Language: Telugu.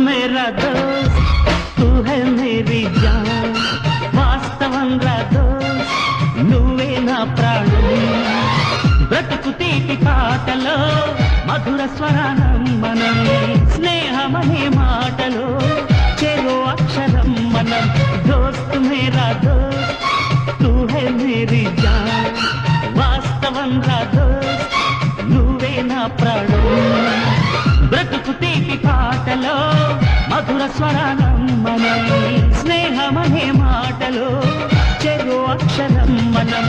मेरा दोस्त तू है मेरी जान వాస్తవంగా దోస్త్ నువ్వే నా ప్రాణం బ్రతుకు తీపి పాటలో మధుర స్వరానం మనం స్నేహమనే మాటలో చెరో అక్షరం మనం దోస్త్ మేరా దోస్త్ తూ హై మేరీ జాన్ వాస్తవంగా దోస్త్ నువ్వే నా ప్రాణం బ్రతుకు తీపి పాటలో మధుర స్వరానం మనం స్నేహమనే మాటలో చెరో అక్షరం మనం